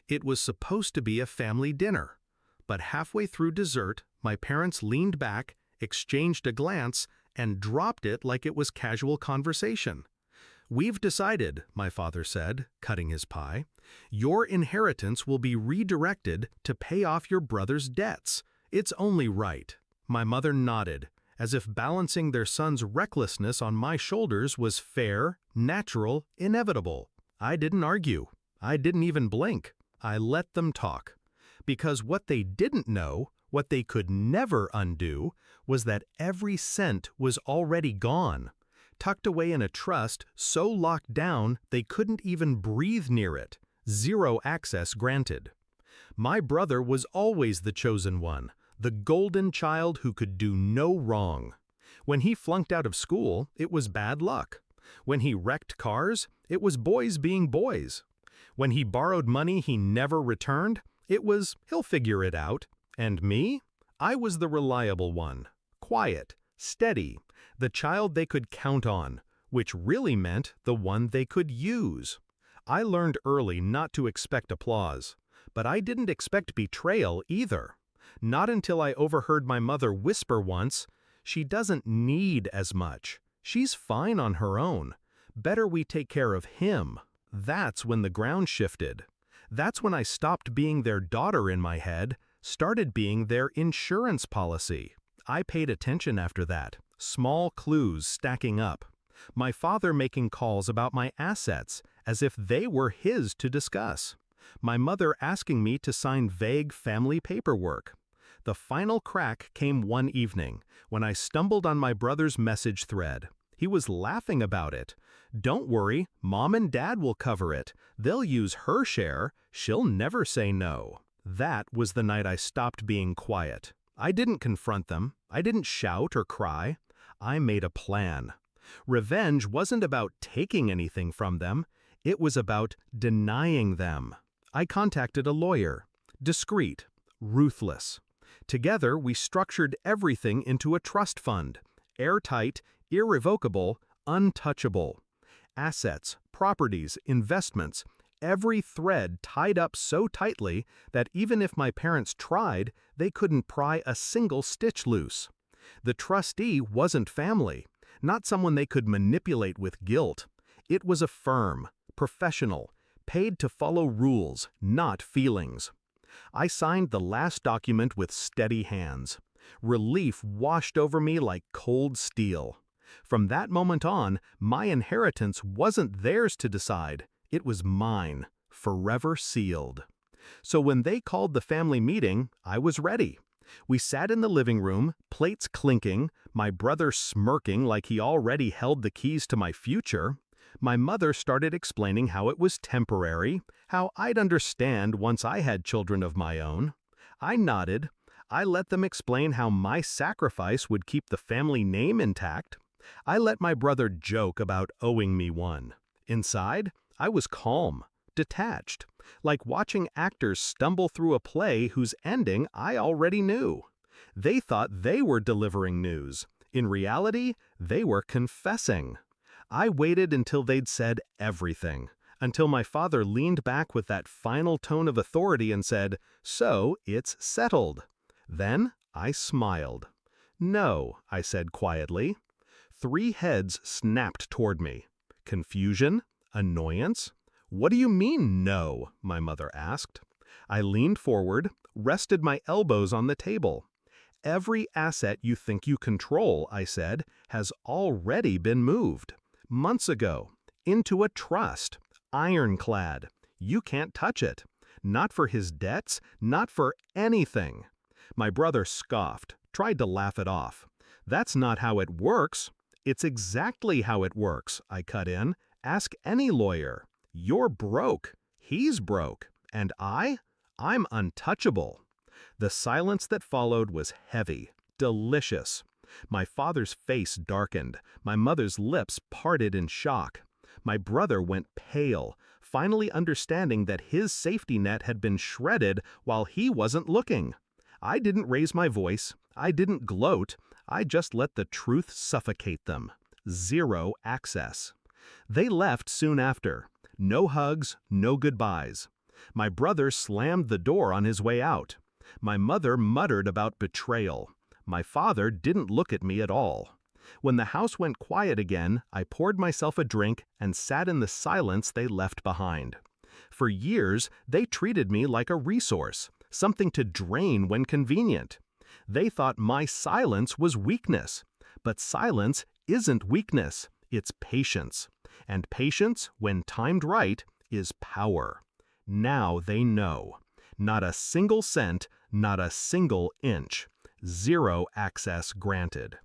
It was supposed to be a family dinner, but halfway through dessert, my parents leaned back, exchanged a glance, and dropped it like it was casual conversation. "We've decided," my father said, cutting his pie, "your inheritance will be redirected to pay off your brother's debts. It's only right." My mother nodded, as if balancing their son's recklessness on my shoulders was fair, natural, inevitable. I didn't argue. I didn't even blink. I let them talk. Because what they didn't know, what they could never undo, was that every cent was already gone, tucked away in a trust so locked down they couldn't even breathe near it. Zero access granted. My brother was always the chosen one, the golden child who could do no wrong. When he flunked out of school, it was bad luck. When he wrecked cars, it was boys being boys. When he borrowed money he never returned, it was, he'll figure it out. And me? I was the reliable one. Quiet, steady, the child they could count on, which really meant the one they could use. I learned early not to expect applause, but I didn't expect betrayal either. Not until I overheard my mother whisper once, "She doesn't need as much. She's fine on her own. Better we take care of him." That's when the ground shifted. That's when I stopped being their daughter in my head, started being their insurance policy. I paid attention after that, small clues stacking up. My father making calls about my assets, as if they were his to discuss. My mother asking me to sign vague family paperwork. The final crack came one evening, when I stumbled on my brother's message thread. He was laughing about it. "Don't worry, Mom and Dad will cover it. They'll use her share. She'll never say no." That was the night I stopped being quiet. I didn't confront them. I didn't shout or cry. I made a plan. Revenge wasn't about taking anything from them. It was about denying them. I contacted a lawyer. Discreet, ruthless. Together, we structured everything into a trust fund. Airtight, irrevocable, untouchable. Assets, properties, investments, every thread tied up so tightly that even if my parents tried, they couldn't pry a single stitch loose. The trustee wasn't family, not someone they could manipulate with guilt. It was a firm, professional, paid to follow rules, not feelings. I signed the last document with steady hands. Relief washed over me like cold steel. From that moment on, my inheritance wasn't theirs to decide. It was mine, forever sealed. So when they called the family meeting, I was ready. We sat in the living room, plates clinking, my brother smirking like he already held the keys to my future. My mother started explaining how it was temporary, how I'd understand once I had children of my own. I nodded. I let them explain how my sacrifice would keep the family name intact. I let my brother joke about owing me one. Inside, I was calm, detached, like watching actors stumble through a play whose ending I already knew. They thought they were delivering news. In reality, they were confessing. I waited until they'd said everything, until my father leaned back with that final tone of authority and said, "So it's settled." Then I smiled. "No," I said quietly. 3 heads snapped toward me. Confusion? Annoyance? "What do you mean, no?" my mother asked. I leaned forward, rested my elbows on the table. "Every asset you think you control," I said, "has already been moved. Months ago. Into a trust. Ironclad. You can't touch it. Not for his debts, not for anything." My brother scoffed, tried to laugh it off. "That's not how it works." "It's exactly how it works," I cut in. "Ask any lawyer. You're broke. He's broke. And I'm untouchable." The silence that followed was heavy, delicious. My father's face darkened. My mother's lips parted in shock. My brother went pale, finally understanding that his safety net had been shredded while he wasn't looking. I didn't raise my voice. I didn't gloat. I just let the truth suffocate them. Zero access. They left soon after. No hugs, no goodbyes. My brother slammed the door on his way out. My mother muttered about betrayal. My father didn't look at me at all. When the house went quiet again, I poured myself a drink and sat in the silence they left behind. For years, they treated me like a resource, something to drain when convenient. They thought my silence was weakness. But silence isn't weakness, it's patience. And patience, when timed right, is power. Now they know. Not a single cent, not a single inch. Zero access granted.